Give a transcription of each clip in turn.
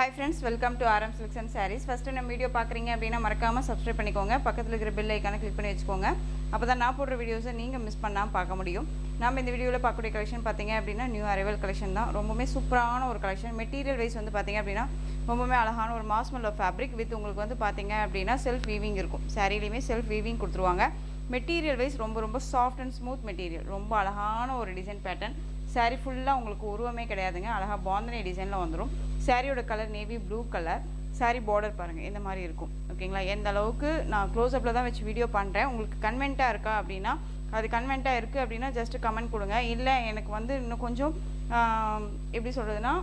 Hi friends, welcome to RM Selection Sarees. First நம்ம video பார்க்குறீங்க அப்படின்னா மறக்காமல் சப்ஸ்கிரைப் பண்ணிக்கோங்க. பக்கத்தில் இருக்கிற பெல் ஐக்கானை கிளிக் பண்ணி வச்சுக்கோங்க. அப்போ தான் நான் போடுற வீடியோஸை நீங்கள் மிஸ் பண்ணாமல் பார்க்க முடியும். நம்ம இந்த வீடியோவில் பார்க்கக்கூடிய கலெக்ஷன் பார்த்தீங்க அப்படின்னா நியூ அரைவல் கலெக்ஷன் தான். ரொம்பவே சூப்பரான ஒரு கலெக்ஷன். மெட்டீரியல் வைஸ் வந்து பார்த்தீங்க அப்படின்னா ரொம்பவே அழகான ஒரு மாஸ்மெல்லோ ஃபேப்ரிக் வித் உங்களுக்கு வந்து பார்த்தீங்க அப்படின்னா செல்ஃப் வீவிங் இருக்கும். சாரீலையுமே செல்ஃப் வீவிங் கொடுத்துருவாங்க. மெட்டீரியல் வைஸ் ரொம்ப சாஃப்ட் அண்ட் ஸ்மூத் மெட்டீரியல். ரொம்ப அழகான ஒரு டிசைன் பேட்டர்ன். சாரீ ஃபுல்லாக உங்களுக்கு உருவமே கிடையாதுங்க. அழகாக பாந்தனி டிசைனில் வந்துடும். சாரியோட colour navy blue colour. Sari border பாருங்கள் இந்த மாதிரி இருக்கும். ஓகேங்களா, எந்த அளவுக்கு நான் க்ளோஸ்அப்பில் தான் வச்சு வீடியோ பண்ணுறேன். உங்களுக்கு கன்வென்ட்டாக இருக்கா அப்படின்னா, அது கன்வென்ட்டாக இருக்குது அப்படின்னா ஜஸ்ட்டு கமெண்ட் கொடுங்க. இல்லை எனக்கு வந்து இன்னும் கொஞ்சம் எப்படி சொல்கிறதுனா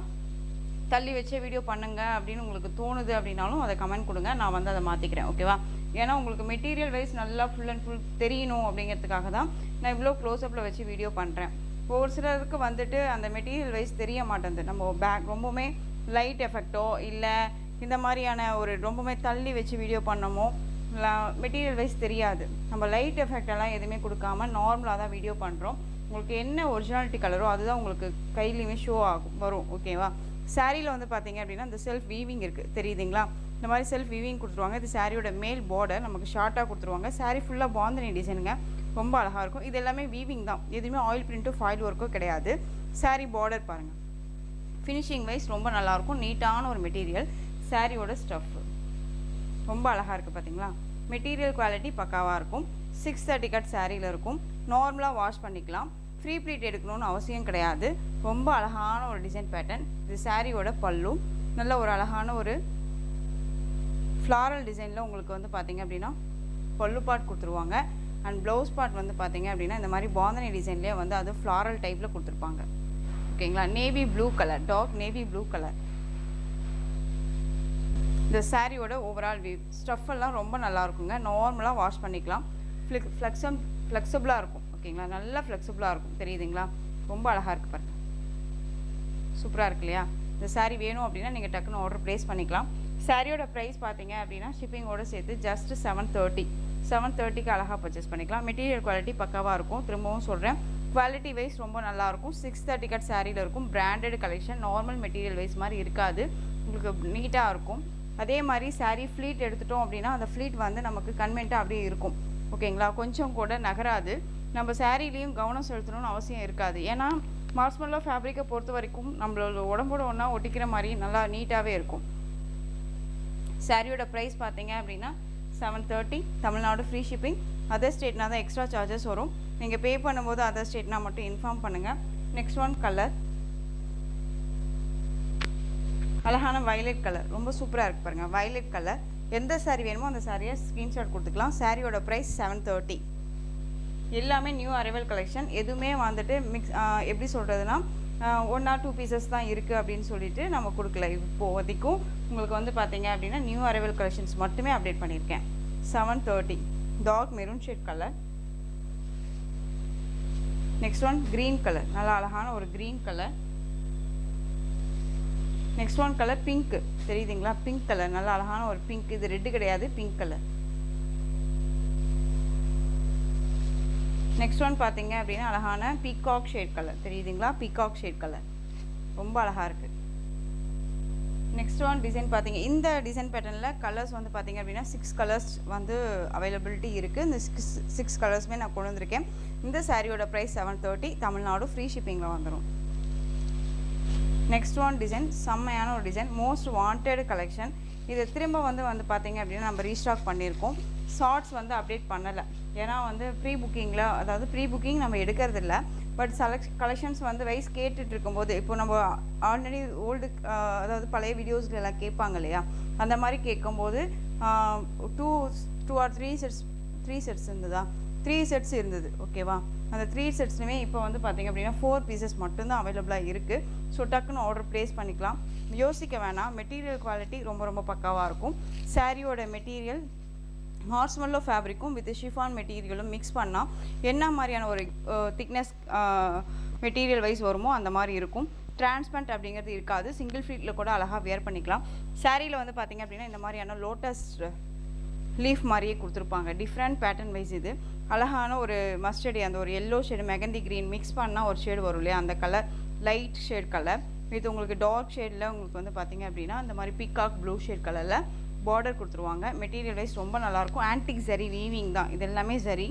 தள்ளி வச்சே வீடியோ பண்ணுங்க அப்படின்னு உங்களுக்கு தோணுது அப்படின்னாலும் அதை கமெண்ட் கொடுங்க. நான் வந்து அதை மாற்றிக்கிறேன். ஓகேவா, ஏன்னா உங்களுக்கு மெட்டீரியல் வைஸ் நல்லா ஃபுல் அண்ட் ஃபுல் தெரியணும் அப்படிங்கிறதுக்காக தான் நான் இவ்வளோ க்ளோஸ்அப்பில் வச்சு வீடியோ பண்ணுறேன். ஒரு சிலருக்கு வந்துட்டு அந்த மெட்டீரியல் வைஸ் தெரிய மாட்டேங்குது. நம்ம பேக் ரொம்பவுமே லைட் எஃபெக்டோ இல்லை இந்த மாதிரியான ஒரு ரொம்பவுமே தள்ளி வச்சு வீடியோ பண்ணமோ மெட்டீரியல் வைஸ் தெரியாது. நம்ம லைட் எஃபெக்டெல்லாம் எதுவுமே கொடுக்காம நார்மலாக தான் வீடியோ பண்ணுறோம். உங்களுக்கு என்ன ஒரிஜினாலிட்டி கலரோ அதுதான் உங்களுக்கு கையிலையுமே ஷோ ஆகும் வரும். ஓகேவா, சாரியில் வந்து பார்த்தீங்க அப்படின்னா இந்த செல்ஃப் வீவிங் இருக்குது தெரியுதுங்களா. இந்த மாதிரி செல்ஃப் வீவிங் கொடுத்துருவாங்க. இது சாரியோட மேல் பார்டர் நமக்கு ஷார்ட்டாக கொடுத்துருவாங்க. சாரீ ஃபுல்லாக பாந்தனி டிசைனுங்க. ரொம்ப அழகாக இருக்கும். இது எல்லாமே வீவிங் தான், எதுவுமே ஆயில் பிரிண்ட்டும் ஃபாயில் ஒர்க்கும் கிடையாது. சாரீ பார்டர் பாருங்கள், ஃபினிஷிங் வைஸ் ரொம்ப நல்லாயிருக்கும். நீட்டான ஒரு மெட்டீரியல். சாரியோட ஸ்டஃப் ரொம்ப அழகாக இருக்குது பார்த்தீங்களா. மெட்டீரியல் குவாலிட்டி பக்காவாக இருக்கும். 630 கட் சாரியில் இருக்கும். நார்மலாக வாஷ் பண்ணிக்கலாம். ஃப்ரீ ப்ளீட் எடுக்கணும்னு அவசியம் கிடையாது. ரொம்ப அழகான ஒரு டிசைன் பேட்டர்ன். இது சாரியோட பல்லு. நல்ல ஒரு அழகான ஒரு ஃப்ளாரல் டிசைனில் உங்களுக்கு வந்து பார்த்தீங்க அப்படின்னா பல்லு பார்ட் கொடுத்துருவாங்க. அண்ட் ப்ளவுஸ் பார்ட் வந்து பார்த்தீங்க அப்படின்னா இந்த மாதிரி பாந்தனி டிசைன்லேயே வந்து அது ஃப்ளாரல் டைப்பில் கொடுத்துருப்பாங்க. ஓகேங்களா, navy blue colour, dark navy blue colour. இந்த சாரியோட ஓவரால் வியூ ஸ்டஃப் எல்லாம் ரொம்ப நல்லா இருக்குங்க. நார்மலாக வாஷ் பண்ணிக்கலாம். ஃப்ளெக்சிபிளாக இருக்கும். ஓகேங்களா, நல்லா ஃப்ளெக்சிபிளாக இருக்கும். தெரியுதுங்களா, ரொம்ப அழகாக இருக்குது பாருங்கள். சூப்பராக இருக்கு இல்லையா. இந்த சாரீ வேணும் அப்படின்னா நீங்கள் டக்குன்னு ஆர்டர் ப்ளேஸ் பண்ணிக்கலாம். சாரியோட ப்ரைஸ் பார்த்தீங்க அப்படின்னா ஷிப்பிங்கோடு சேர்த்து ஜஸ்ட் 730க்கு அழகாக பர்ச்சேஸ் பண்ணிக்கலாம். மெட்டீரியல் குவாலிட்டி பக்காவாக இருக்கும். திரும்பவும் சொல்கிறேன், குவாலிட்டி வைஸ் ரொம்ப நல்லாயிருக்கும். 630 கட் சாரியில் இருக்கும். Branded collection. Normal material wise மாதிரி இருக்காது, உங்களுக்கு நீட்டாக இருக்கும். அதே மாதிரி சாரீ ஃப்ளீட் எடுத்துட்டோம் அப்படின்னா அந்த ஃப்ளீட் வந்து நமக்கு கன்வென்ட்டாக அப்படியே இருக்கும். ஓகேங்களா, கொஞ்சம் கூட நகராது. நம்ம சாரீலையும் கவனம் செலுத்தணும்னு அவசியம் இருக்காது. ஏன்னா மாஸ்மெல்லோ ஃபேப்ரிக்கை பொறுத்த வரைக்கும் நம்மளோட உடம்போட ஒன்றா ஒட்டிக்கிற மாதிரி நல்லா நீட்டாகவே இருக்கும். சாரியோட ப்ரைஸ் பார்த்தீங்க அப்படின்னா 730. Tamil Nadu free shipping. அதர் ஸ்டேட்னா தான் எக்ஸ்ட்ரா சார்ஜஸ் வரும். நீங்கள் பே பண்ணும்போது அதர் ஸ்டேட்னா மட்டும் இன்ஃபார்ம் பண்ணுங்கள். நெக்ஸ்ட் ஒன் கலர், அழகான வயலட் கலர். ரொம்ப சூப்பராக இருக்குது பாருங்கள். Violet colour. எந்த சாரீ வேணுமோ அந்த சாரியை ஸ்க்ரீன்ஷாட் கொடுத்துக்கலாம். சாரியோட ப்ரைஸ் 730. எல்லாமே நியூ அரைவல் கலெக்ஷன். எதுவுமே வந்துட்டு எப்படி சொல்கிறதுனா 1 or 2 பீசஸ் தான் இருக்குது அப்படின்னு சொல்லிட்டு நம்ம கொடுக்கல. இப்போதைக்கும் உங்களுக்கு வந்து பார்த்தீங்க அப்படின்னா நியூ அரைவல் கலெக்ஷன்ஸ் மட்டுமே அப்டேட் பண்ணியிருக்கேன். 730 dark maroon shade colour. Next one green colour. நல்லா அழகான ஒரு green colour. Next one colour pink. தெரியுதுங்களா, பிங்க் கலர். நல்லா அழகான ஒரு பிங்க். இது ரெட்டு கிடையாது, பிங்க் கலர். நெக்ஸ்ட் ஒன் பார்த்தீங்க அப்படின்னா அழகான பீகாக் ஷேட் கலர். தெரியுதுங்களா, பீகாக் ஷேட் கலர் ரொம்ப அழகாக இருக்குது. நெக்ஸ்ட் ஒன் டிசைன் பார்த்தீங்க, இந்த டிசைன் பேட்டர்னில் கலர்ஸ் வந்து பார்த்தீங்க அப்படின்னா 6 கலர்ஸ் வந்து அவைலபிலிட்டி இருக்குது. இந்த 6 கலர்ஸுமே நான் கொண்டு வந்திருக்கேன். இந்த சாரியோட ப்ரைஸ் 730. தமிழ்நாடு ஃப்ரீ ஷிப்பிங்கில் வந்துடும். நெக்ஸ்ட் ஒன் டிசைன் செம்மையான ஒரு டிசைன். Most wanted collection. இதை திரும்ப வந்து பார்த்தீங்க அப்படின்னா நம்ம ரீஸ்டாக் பண்ணியிருக்கோம். ஷார்ட்ஸ் வந்து அப்டேட் பண்ணலை. ஏன்னா வந்து ப்ரீ புக்கிங்கில், அதாவது ப்ரீ புக்கிங் நம்ம எடுக்கிறதில்ல. பட் கலெக்ஷன்ஸ் வந்து வைஸ் கேட்டுட்டு இருக்கும்போது இப்போ நம்ம ஆல்ரெடி ஓல்டு அதாவது பழைய வீடியோஸில் எல்லாம் கேட்பாங்க இல்லையா, அந்த மாதிரி கேட்கும்போது 2 or 3 செட்ஸ் இருந்ததா, 3 செட்ஸ் இருந்தது. ஓகேவா, அந்த 3 செட்ஸ்லையுமே இப்போ வந்து பார்த்திங்க அப்படின்னா 4 பீசஸ் மட்டும்தான் அவைலபிளாக இருக்குது. ஸோ டக்குன்னு ஆர்டர் ப்ளேஸ் பண்ணிக்கலாம். யோசிக்க வேணாம். மெட்டீரியல் குவாலிட்டி ரொம்ப பக்காவாக இருக்கும். சாரியோட மெட்டீரியல் மார்ஸ்மெல்லோ ஃபேப்ரிக்கும் வித் ஷிஃபான் மெட்டீரியலும் மிக்ஸ் பண்ணால் என்ன மாதிரியான ஒரு திக்னஸ் மெட்டீரியல் வைஸ் வருமோ அந்த மாதிரி இருக்கும். டிரான்ஸ்பரண்ட் அப்படிங்கிறது இருக்காது. சிங்கிள் ஃபீட்டில் கூட அழகாக வேர் பண்ணிக்கலாம். சாரியில் வந்து பார்த்திங்க அப்படின்னா இந்த மாதிரியான லோட்டஸ் லீஃப் மாதிரியே கொடுத்துருப்பாங்க. Different pattern wise. இது அழகான ஒரு மஸ்டர்டி, அந்த ஒரு yellow shade mehndi green mix பண்ணால் ஒரு ஷேடு வரும் இல்லையா, அந்த colour light shade colour. With உங்களுக்கு டார்க் ஷேடில் உங்களுக்கு வந்து பார்த்திங்க அப்படின்னா இந்த மாதிரி பீகாக் ப்ளூ ஷேட் கலரில் பார்டர் கொடுத்துருவாங்க. மெட்டீரியல் வைஸ் ரொம்ப நல்லாயிருக்கும். ஆன்டிக் ஜரி வீவிங் தான், இது எல்லாமே ஜரி,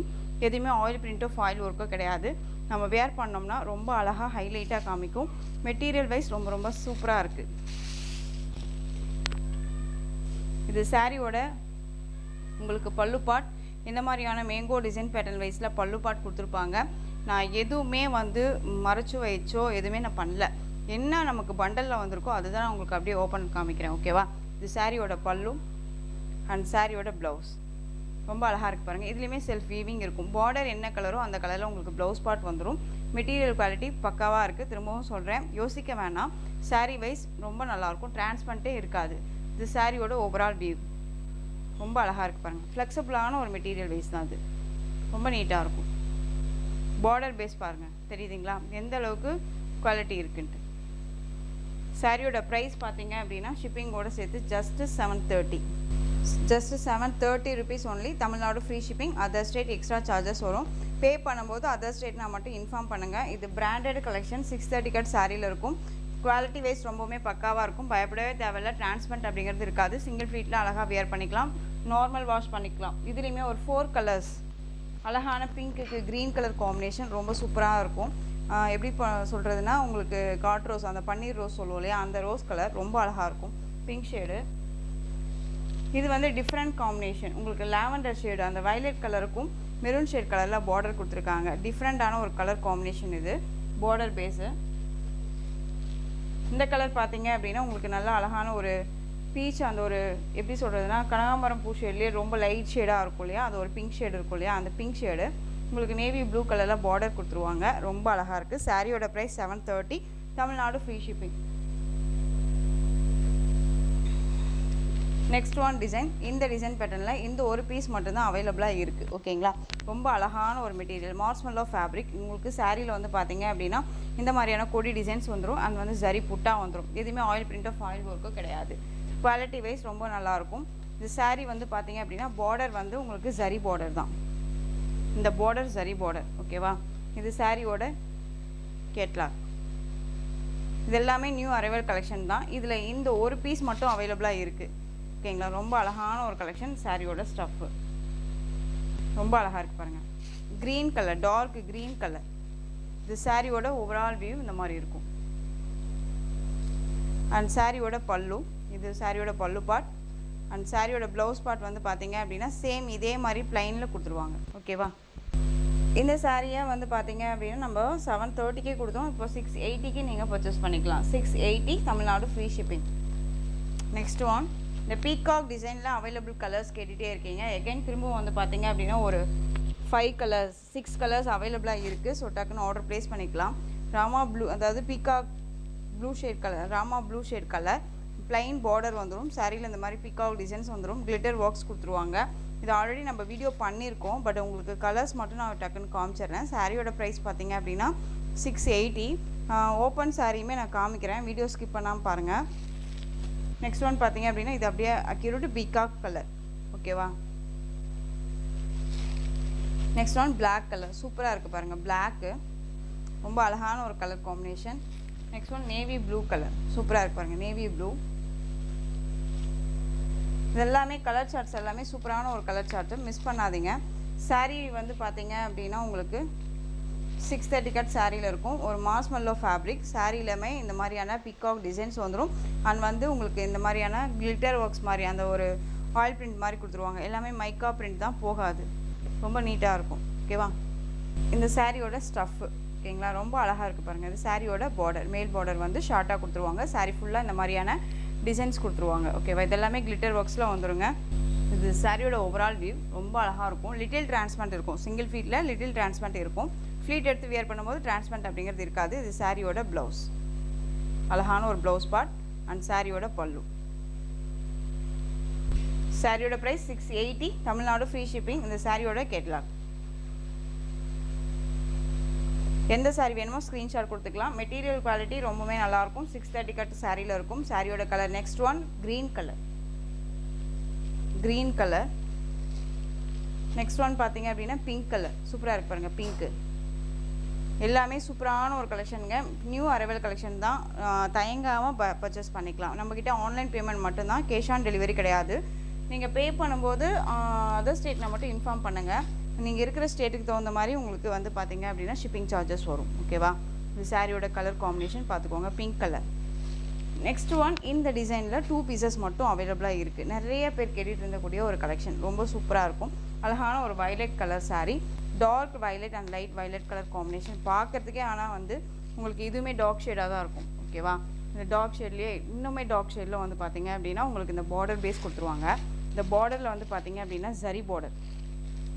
எதுவுமே ஆயில் பிரிண்ட்டோ ஃபாயில் ஒர்க்கோ கிடையாது. நம்ம வேர் பண்ணோம்னா ரொம்ப அழகாக ஹைலைட்டாக காமிக்கும். மெட்டீரியல் வைஸ் ரொம்ப ரொம்ப சூப்பராக இருக்குது. இது சாரியோட உங்களுக்கு பல்லு பார்ட். இந்த மாதிரியான மேங்கோ டிசைன் பேட்டர்ன் வைஸில் பல்லு பார்ட் கொடுத்துருப்பாங்க. நான் எதுவுமே வந்து மறைச்சு வச்சோ எதுவுமே நான் பண்ணல. என்ன நமக்கு பண்டலில் வந்திருக்கோ அதுதான் நான் உங்களுக்கு அப்படியே ஓப்பன் காமிக்கிறேன். ஓகேவா? இது சாரியோட பல்லு அண்ட் சாரியோட ப்ளவுஸ். ரொம்ப அழகாக இருக்குது பாருங்கள். இதுலேயுமே செல்ஃப் வீவிங் இருக்கும். பார்டர் என்ன கலரோ அந்த கலரில் உங்களுக்கு ப்ளவுஸ் பார்ட் வந்துடும். மெட்டீரியல் குவாலிட்டி பக்காவாக இருக்குது. திரும்பவும் சொல்கிறேன், யோசிக்க வேணாம். சாரீ வைஸ் ரொம்ப நல்லாயிருக்கும். டிரான்ஸ்பரண்ட்டே இருக்காது. இது சாரியோட ஓவரால் வியூ. ரொம்ப அழகாக இருக்குது பாருங்கள். ஃப்ளெக்சிபிளான ஒரு மெட்டீரியல் வைஸ் தான் அது. ரொம்ப நீட்டாக இருக்கும். பார்டர் பேஸ் பாருங்கள், தெரியுதுங்களா எந்த அளவுக்கு குவாலிட்டி இருக்குன்ட்டு. சாரியோட ப்ரைஸ் பார்த்தீங்க அப்படின்னா ஷிப்பிங்கோடு சேர்த்து just 730 rupees only. Tamil Nadu free shipping. Other state extra charges வரும். பே பண்ணும்போது அதர் ஸ்டேட் நான் மட்டும் இன்ஃபார்ம் பண்ணுங்கள். இது பிராண்டட் கலெக்ஷன். 630 கட் சாரியில் இருக்கும். குவாலிட்டி வைஸ் ரொம்பவுமே பக்காவாக இருக்கும். பயப்படவே தேவையில்ல. டிரான்ஸ்பரண்ட் அப்படிங்கிறது இருக்காது. சிங்கிள் ஃபீட்டில் அழகாக வியர் பண்ணிக்கலாம். நார்மல் வாஷ் பண்ணிக்கலாம். இதுலேயுமே ஒரு 4 கலர்ஸ் அழகான பிங்க்குக்கு க்ரீன் கலர் காம்பினேஷன் ரொம்ப சூப்பராக இருக்கும். எப்படி சொல்கிறதுனா உங்களுக்கு காட் ரோஸ், அந்த பன்னீர் ரோஸ் சொல்லுவோம் இல்லையா, அந்த ரோஸ் கலர் ரொம்ப அழகாக இருக்கும். Pink shade. இது வந்து டிஃப்ரெண்ட் காம்பினேஷன். உங்களுக்கு லாவெண்டர் ஷேடு, அந்த வயலட் கலருக்கும் மெரூன் ஷேட் கலரில் பார்டர் கொடுத்துருக்காங்க. டிஃப்ரெண்ட்டான ஒரு கலர் காம்பினேஷன் இது. Border base. இந்த கலர் பார்த்தீங்க அப்படின்னா உங்களுக்கு நல்லா அழகான ஒரு பீச், அந்த ஒரு எப்படி சொல்கிறதுனா கனகாம்பரம் பூ ஷேட்லேயே ரொம்ப லைட் ஷேடாக இருக்கும் இல்லையா, அது ஒரு பிங்க் ஷேடு இருக்கும் இல்லையா, அந்த பிங்க் ஷேடு உங்களுக்கு நேவி ப்ளூ கலரில் பார்டர் கொடுத்துருவாங்க. ரொம்ப அழகாக இருக்குது. சாரியோட price 730. Tamil Nadu free shipping. Next one design. இந்த டிசைன் பேட்டர்னில் இந்த ஒரு பீஸ் மட்டும்தான் அவைலபிளாக இருக்குது. ஓகேங்களா? ரொம்ப அழகான ஒரு மெட்டீரியல். மார்ஸ்மெல்லோ ஃபேப்ரிக். உங்களுக்கு சாரியில் வந்து பார்த்தீங்க அப்படின்னா இந்த மாதிரியான கொடி டிசைன்ஸ் வந்துடும். அது வந்து ஜரி புட்டா வந்துடும். எதுவுமே ஆயில் பிரிண்ட்டோ ஃபாயில் ஒர்க்கோ கிடையாது. குவாலிட்டி வைஸ் ரொம்ப நல்லாயிருக்கும். இந்த சாரீ வந்து பார்த்தீங்க அப்படின்னா பார்டர் வந்து உங்களுக்கு ஜரி பார்டர் தான். இந்த பார்டர் ஜரி பார்டர். ஓகேவா? இது சாரியோட கேட்லாக். இது எல்லாமே நியூ அரைவல் கலெக்ஷன் தான். இதில் இந்த ஒரு பீஸ் மட்டும் அவைலபிளாக இருக்குது. ஓகேங்களா? ரொம்ப அழகான ஒரு கலெக்ஷன். சாரியோட ஸ்டஃப்பு ரொம்ப அழகாக இருக்குது பாருங்கள். Green colour, dark green colour. இது சாரியோட ஓவரால் வியூ இந்த மாதிரி இருக்கும். அண்ட் சாரியோட பல்லு. இது சாரியோட பல்லு பார்ட். அண்ட் சாரியோட ப்ளவுஸ் பார்ட் வந்து பார்த்தீங்க அப்படின்னா சேம் இதே மாதிரி ப்ளைனில் கொடுத்துருவாங்க. ஓகேவா? இந்த சாரியை வந்து பார்த்தீங்க அப்படின்னா நம்ம 730க்கே கொடுத்தோம். இப்போ 680க்கு நீங்கள் பர்ச்சேஸ் பண்ணிக்கலாம். 680 Tamil Nadu free shipping. Next one. இந்த பீகாக் டிசைனில் அவைலபிள் கலர்ஸ் கேட்டுகிட்டே இருக்கீங்க. எகைன் திரும்பவும் வந்து பார்த்தீங்க அப்படின்னா ஒரு 5 கலர்ஸ் 6 கலர்ஸ் அவைலபிளாக இருக்குது. ஸோ டக்குன்னு ஆர்டர் ப்ளேஸ் பண்ணிக்கலாம். ராமா ப்ளூ, அதாவது peacock blue shade colour, Rama blue shade colour. Plain border வந்துடும். சாரியில் இந்த மாதிரி பீகாக் டிசைன்ஸ் வந்துடும். கிளிட்டர் ஒர்க்ஸ் கொடுத்துருவாங்க. இது ஆல்ரெடி நம்ம வீடியோ பண்ணியிருக்கோம். பட் உங்களுக்கு கலர்ஸ் மட்டும் நான் டக்குன்னு காமிச்சிடுறேன். சாரியோட ப்ரைஸ் பார்த்தீங்க அப்படின்னா 680. ஓப்பன் சாரியுமே நான் காமிக்கிறேன். வீடியோ ஸ்கிப் பண்ணாமல் பாருங்கள். நெக்ஸ்ட் ஒன் பார்த்தீங்க அப்படின்னா இது அப்படியே அக்யூரேட் பீகாக் கலர். ஓகேவா? Next one black colour. சூப்பராக இருக்குது பாருங்கள். பிளாக்கு ரொம்ப அழகான ஒரு colour combination. Next one navy blue colour. சூப்பராக இருக்குது பாருங்கள். Navy blue. இது எல்லாமே கலர் சார்ட்ஸ் எல்லாமே சூப்பரான ஒரு கலர் சார்ட்டு. மிஸ் பண்ணாதீங்க. சாரீ வந்து பார்த்தீங்க அப்படின்னா உங்களுக்கு 630 கட் சாரியில் இருக்கும். ஒரு மார்ஸ்மெல்லோ ஃபேப்ரிக். சாரியிலுமே இந்த மாதிரியான பீகாக் டிசைன்ஸ் வந்துடும். அண்ட் வந்து உங்களுக்கு இந்த மாதிரியான கிளிட்டர் ஒர்க்ஸ் மாதிரி அந்த ஒரு ஆயில் பிரிண்ட் மாதிரி கொடுத்துருவாங்க. எல்லாமே மைக்கா பிரிண்ட் தான், போகாது. ரொம்ப நீட்டாக இருக்கும். ஓகேவா? இந்த சாரியோட ஸ்டஃப்பு. ஓகேங்களா? ரொம்ப அழகாக இருக்குது பாருங்கள். இது சாரியோட பார்டர். மேல் பார்டர் வந்து ஷார்ட்டாக கொடுத்துருவாங்க. சாரி ஃபுல்லாக இந்த மாதிரியான டிசைன்ஸ் கொடுத்துருவாங்க. ஓகேவா? இதெல்லாமே கிளிட்டர் ஒர்க்ஸில் வந்துடுங்க. இது சாரியோட ஓவரால் வியூ. ரொம்ப அழகாக இருக்கும். லிட்டில் டிரான்ஸ்பரண்ட் இருக்கும். சிங்கிள் ஃபீட்டில் லிட்டில் டிரான்ஸ்பரண்ட் இருக்கும். ஃப்ளீட் எடுத்து வியர் பண்ணும்போது டிரான்ஸ்பரண்ட் அப்படிங்கிறது இருக்காது. இது சாரியோட ப்ளவுஸ். அழகான ஒரு ப்ளவுஸ் பார்ட் அண்ட் சாரியோட பல்லு. சாரியோட ப்ரைஸ் 680. Tamil Nadu free shipping. இந்த சாரியோட கேட்லாக். எந்த சாரி வேணுமோ ஸ்க்ரீன்ஷாட் கொடுத்துக்கலாம். மெட்டீரியல் குவாலிட்டி ரொம்பவே நல்லாயிருக்கும். 630 கட் சாரியில் இருக்கும். சாரியோட colour. Next one green colour. Green colour. Next one பார்த்தீங்க அப்படின்னா பிங்க் கலர். சூப்பராக இருக்கு பாருங்கள். பிங்க்கு எல்லாமே சூப்பரான ஒரு கலெக்ஷனுங்க. நியூ அரைவல் கலெக்ஷன் தான். தயங்காமல் பர்ச்சேஸ் பண்ணிக்கலாம். நம்மக்கிட்ட ஆன்லைன் பேமெண்ட் மட்டும்தான், கேஷ் ஆன் டெலிவரி கிடையாது. நீங்கள் பே பண்ணும்போது அதர் ஸ்டேட்டில் மட்டும் இன்ஃபார்ம் பண்ணுங்கள். நீங்கள் இருக்கிற ஸ்டேட்டுக்கு தகுந்த மாதிரி உங்களுக்கு வந்து பார்த்தீங்க அப்படின்னா ஷிப்பிங் சார்ஜஸ் வரும். ஓகேவா? இந்த சாரியோட கலர் காம்பினேஷன் பார்த்துக்கோங்க, பிங்க் கலர். நெக்ஸ்ட் ஒன், இந்த டிசைனில் 2 பீசஸ் மட்டும் அவைலபிளாக இருக்குது. நிறைய பேர் கேட்டுகிட்டு இருந்தக்கூடிய ஒரு கலெக்ஷன், ரொம்ப சூப்பராக இருக்கும். அழகான ஒரு violet colour sari, dark violet and light violet colour combination பார்க்குறதுக்கே. ஆனால் வந்து உங்களுக்கு இதுவுமே டார்க் ஷேடாக தான் இருக்கும். ஓகேவா? இந்த டார்க் ஷேட்லேயே இன்னுமே டார்க் ஷேடில் வந்து பார்த்தீங்க அப்படின்னா உங்களுக்கு இந்த பார்டர் பேஸ் கொடுத்துருவாங்க. இந்த பார்டரில் வந்து பார்த்தீங்க அப்படின்னா ஜரி பார்டர்,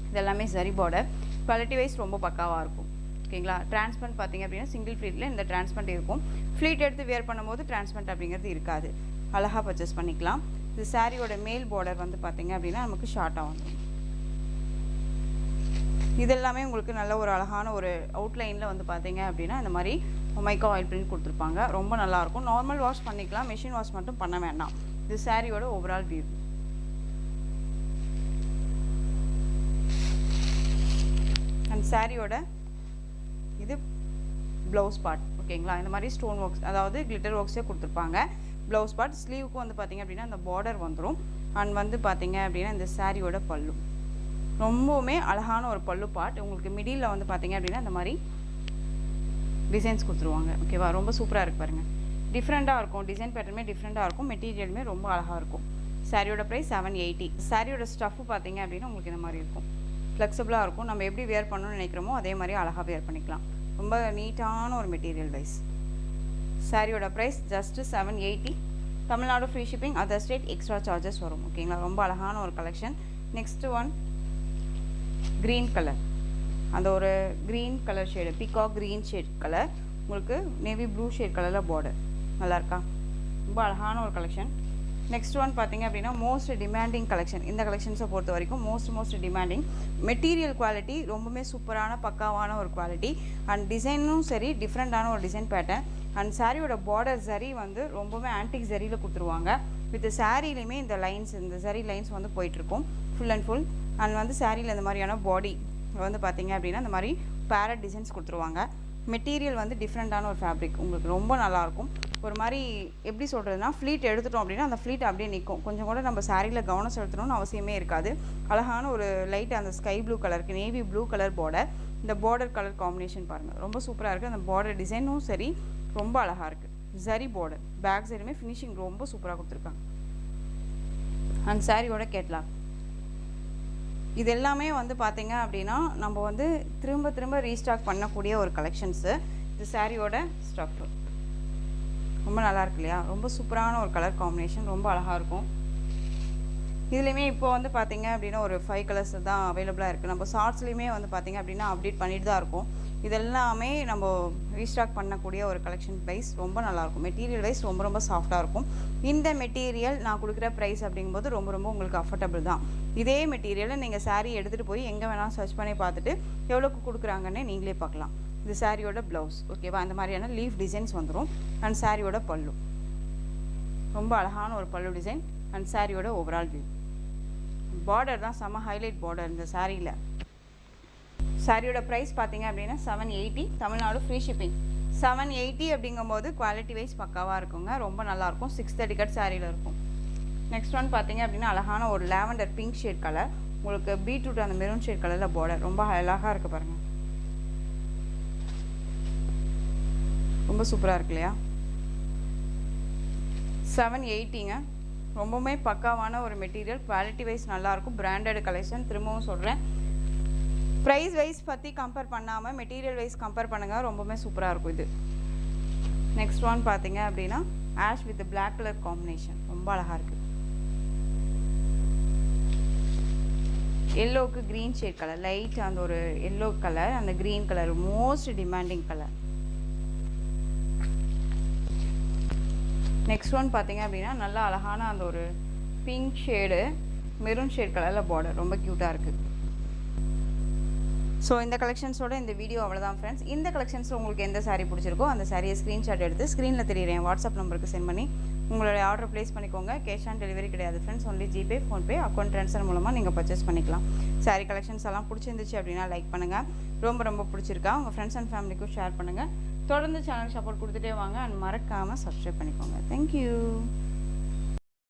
இதெல்லாமே ஜரி பார்டர். குவாலிட்டி வைஸ் ரொம்ப பக்காவாக இருக்கும். ஓகேங்களா? டிரான்ஸ்பரண்ட் பார்த்தீங்க அப்படின்னா சிங்கிள் ஃப்ளீட்டில் இந்த டிரான்ஸ்பரண்ட் இருக்கும். ஃப்ளீட் எடுத்து வேர் பண்ணும்போது டிரான்ஸ்பரண்ட் அப்படிங்கிறது இருக்காது. அழகாக பர்ச்சேஸ் பண்ணிக்கலாம். இது சாரியோட மேல் பார்டர் வந்து பார்த்தீங்க அப்படின்னா நமக்கு ஷார்ட்டாக வந்துடும். இதெல்லாமே உங்களுக்கு நல்ல ஒரு அழகான ஒரு அவுட்லைனில் வந்து பார்த்தீங்க அப்படின்னா இந்த மாதிரி மைக்கா ஆயில் பிரிண்ட் கொடுத்துருப்பாங்க. ரொம்ப நல்லாயிருக்கும். நார்மல் வாஷ் பண்ணிக்கலாம், மிஷின் வாஷ் மட்டும் பண்ண வேண்டாம். இது சாரியோட ஓவரால் வியூ. அண்ட் சாரியோட இது ப்ளவுஸ் பார்ட். ஓகேங்களா? இந்த மாதிரி ஸ்டோன் ஒர்க்ஸ், அதாவது கிளிட்டர் ஒர்க்ஸே கொடுத்துருப்பாங்க. ப்ளவுஸ் பார்ட் ஸ்லீவுக்கு வந்து பார்த்தீங்க அப்படின்னா இந்த பார்டர் வந்துடும். அண்ட் வந்து பார்த்தீங்க அப்படின்னா இந்த சாரியோட பல்லு ரொம்பவுமே அழகான ஒரு பல்லு பார்ட். உங்களுக்கு மிடில் வந்து பார்த்தீங்க அப்படின்னா இந்த மாதிரி டிசைன்ஸ் கொடுத்துருவாங்க. ஓகேவா? ரொம்ப சூப்பராக இருக்குது பாருங்கள். டிஃப்ரெண்ட்டாக இருக்கும். டிசைன் பேட்டர்னுமே டிஃப்ரெண்ட்டாக இருக்கும். மெட்டீரியலுமே ரொம்ப அழகாக இருக்கும். சாரியோட ப்ரைஸ் 780. சாரியோட ஸ்டஃப்பு பார்த்தீங்க அப்படின்னா உங்களுக்கு இந்த மாதிரி இருக்கும். ஃப்ளெக்சிபிளாக இருக்கும். நம்ம எப்படி வேர் பண்ணணும்னு நினைக்கிறோமோ அதே மாதிரி அழகாக வேர் பண்ணிக்கலாம். ரொம்ப நீட்டான ஒரு மெட்டீரியல் வைஸ். சாரியோட price just 780. Tamil Nadu free shipping, other state extra charges வரும். ஓகேங்களா? ரொம்ப அழகான ஒரு collection. Next one, green colour. அந்த ஒரு green colour shade, peacock green shade colour. உங்களுக்கு நேவி ப்ளூ ஷேட் கலரில் பார்டர். நல்லாயிருக்கா? ரொம்ப அழகான ஒரு கலெக்ஷன். நெக்ஸ்ட் ஒன் பார்த்தீங்க அப்படின்னா மோஸ்ட் டிமாண்டிங் கலெக்ஷன். இந்த கலெக்ஷன்ஸை பொறுத்த வரைக்கும் மோஸ்ட் டிமாண்டிங். மெட்டீரியல் குவாலிட்டி ரொம்பவுமே சூப்பரான பக்காவான ஒரு குவாலிட்டி. அண்ட் டிசைனும் சரி டிஃப்ரெண்ட்டான ஒரு டிசைன் பேட்டர்ன். அண்ட் சாரியோட பார்டர் ஜரி வந்து ரொம்பவுமே ஆன்டிக் ஜரியில் கொடுத்துருவாங்க. வித் சாரிலையுமே இந்த லைன்ஸ், இந்த ஜரி லைன்ஸ் வந்து போயிட்டுருக்கும் ஃபுல் அண்ட் ஃபுல். அண்ட் வந்து சாரியில் இந்த மாதிரியான பாடி வந்து பார்த்தீங்க அப்படின்னா இந்த மாதிரி பேரட் டிசைன்ஸ் கொடுத்துருவாங்க. மெட்டீரியல் வந்து டிஃப்ரெண்ட்டான ஒரு ஃபேப்ரிக். உங்களுக்கு ரொம்ப நல்லாயிருக்கும். ஒரு மாதிரி எப்படி சொல்கிறதுனா, ஃப்ளீட் எடுத்துட்டோம் அப்படின்னா அந்த ஃப்ளீட் அப்படியே நிற்கும். கொஞ்சம் கூட நம்ம சாரியில் கவனம் செலுத்தணும்னு அவசியமே இருக்காது. அழகான ஒரு லைட் அந்த ஸ்கை ப்ளூ கலருக்கு நேவி ப்ளூ கலர் பார்டர். இந்த பார்டர் கலர் காம்பினேஷன் பாருங்கள், ரொம்ப சூப்பராக இருக்குது. அந்த பார்டர் டிசைனும் சரி ரொம்ப அழகாக இருக்குது. ஜரி பார்டர், பேக் சைடுமே ஃபினிஷிங் ரொம்ப சூப்பராக கொடுத்துருக்காங்க. அண்ட் சாரியோட கேட்லாக். இது எல்லாமே வந்து பார்த்தீங்க அப்படின்னா நம்ம வந்து திரும்ப ரீஸ்டாக் பண்ணக்கூடிய ஒரு கலெக்ஷன்ஸு. இது சாரியோட ஸ்டஃப்பு ரொம்ப நல்லா இருக்கு இல்லையா? ரொம்ப சூப்பரான ஒரு கலர் காம்பினேஷன், ரொம்ப அழகாக இருக்கும். இதுலேயுமே இப்போ வந்து பார்த்தீங்க அப்படின்னா ஒரு 5 கலர்ஸ் தான் அவைலபிளாக இருக்குது. நம்ம ஷார்ட்ஸ்லேயுமே வந்து பார்த்தீங்க அப்படின்னா அப்டேட் பண்ணிட்டு தான் இருக்கும். இதெல்லாமே நம்ம ரீஸ்டாக் பண்ணக்கூடிய ஒரு கலெக்ஷன் வைஸ் ரொம்ப நல்லாயிருக்கும். மெட்டீரியல் வைஸ் ரொம்ப சாஃப்டாக இருக்கும். இந்த மெட்டீரியல் நான் கொடுக்குற ப்ரைஸ் அப்படிங்கும்போது ரொம்ப உங்களுக்கு அஃபோர்டபுள் தான். இதே மெட்டீரியலை நீங்கள் சாரீ எடுத்துகிட்டு போய் எங்கே வேணாலும் சர்ச் பண்ணி பார்த்துட்டு எவ்வளோக்கு கொடுக்குறாங்கன்னு நீங்களே பார்க்கலாம். இது சாரியோட ப்ளவுஸ். ஓகேவா? அந்த மாதிரியான லீஃப் டிசைன்ஸ் வந்துடும். அண்ட் சாரியோட பல்லு ரொம்ப அழகான ஒரு பல்லு டிசைன். அண்ட் சாரியோட ஓவரால் வியூ. பார்டர் தான் செம்ம ஹைலைட் பார்டர் இந்த சாரியில். சாரியோட ப்ரைஸ் பார்த்தீங்க அப்படின்னா 780. Tamil Nadu free shipping. 780 அப்படிங்கும்போது குவாலிட்டி வைஸ் பக்காவாக இருக்குங்க. ரொம்ப நல்லாயிருக்கும். 630 கட் சாரியில் இருக்கும். நெக்ஸ்ட் ஒன் பார்த்தீங்க அப்படின்னா அழகான ஒரு லாவெண்டர் பிங்க் ஷேட் கலர். உங்களுக்கு பீட்ரூட் அந்த மெரூன் ஷேட் கலரில் பார்டர் ரொம்ப அழகாக இருக்குது பாருங்கள். ரொம்ப சூப்பராக இருக்கு இல்லையா? 780ங்க. ரொம்பவுமே பக்காவான ஒரு மெட்டீரியல். குவாலிட்டி வைஸ் நல்லாயிருக்கும். Branded collection. திரும்பவும் சொல்கிறேன், ப்ரைஸ் வைஸ் பற்றி கம்பேர் பண்ணாமல் மெட்டீரியல் வைஸ் கம்பேர் பண்ணுங்கள். ரொம்பவுமே சூப்பராக இருக்கும் இது. நெக்ஸ்ட் ஒன் பார்த்தீங்க அப்படின்னா ash with black colour combination ரொம்ப அழகாக இருக்குது. எல்லோவுக்கு க்ரீன் ஷேட் கலர், லைட் அந்த ஒரு எல்லோ கலர், அந்த green colour most demanding colour. Next one பார்த்தீங்க அப்படின்னா நல்லா அழகான அந்த ஒரு பிங்க் ஷேடு மெரூன் ஷேட் கலரில் பார்டர் ரொம்ப க்யூட்டாக இருக்குது. ஸோ இந்த கலெக்ஷன்ஸோட இந்த வீடியோ அவ்வளோதான் ஃப்ரெண்ட்ஸ். இந்த கலெக்ஷன்ஸில் உங்களுக்கு எந்த சாரீ பிடிச்சிருக்கோ அந்த சாரியை ஸ்க்ரீன்ஷாட் எடுத்து ஸ்க்ரீனில் தெரியுறேன் வாட்ஸ்அப் நம்பருக்கு சென்ட் பண்ணி உங்களுடைய ஆர்டர் ப்ளேஸ் பண்ணிக்கோங்க. கேஷ் ஆன் டெலிவரி கிடையாது friends. Only GPay, PhonePe, account transfer மூலமாக நீங்கள் பர்ச்சேஸ் பண்ணிக்கலாம். சாரீ கலெக்ஷன்ஸ் எல்லாம் பிடிச்சிருந்துச்சு அப்படின்னா லைக் பண்ணுங்கள். ரொம்ப பிடிச்சிருக்கா உங்கள் ஃப்ரெண்ட்ஸ் அண்ட் ஃபேமிலிக்கும் ஷேர் பண்ணுங்கள். தொடர்ந்து சேனல் சப்போர்ட் கொடுத்துட்டே வாங்க அண்ட் மறக்காமல் சப்ஸ்கிரைப் பண்ணிக்கோங்க. தேங்க்யூ.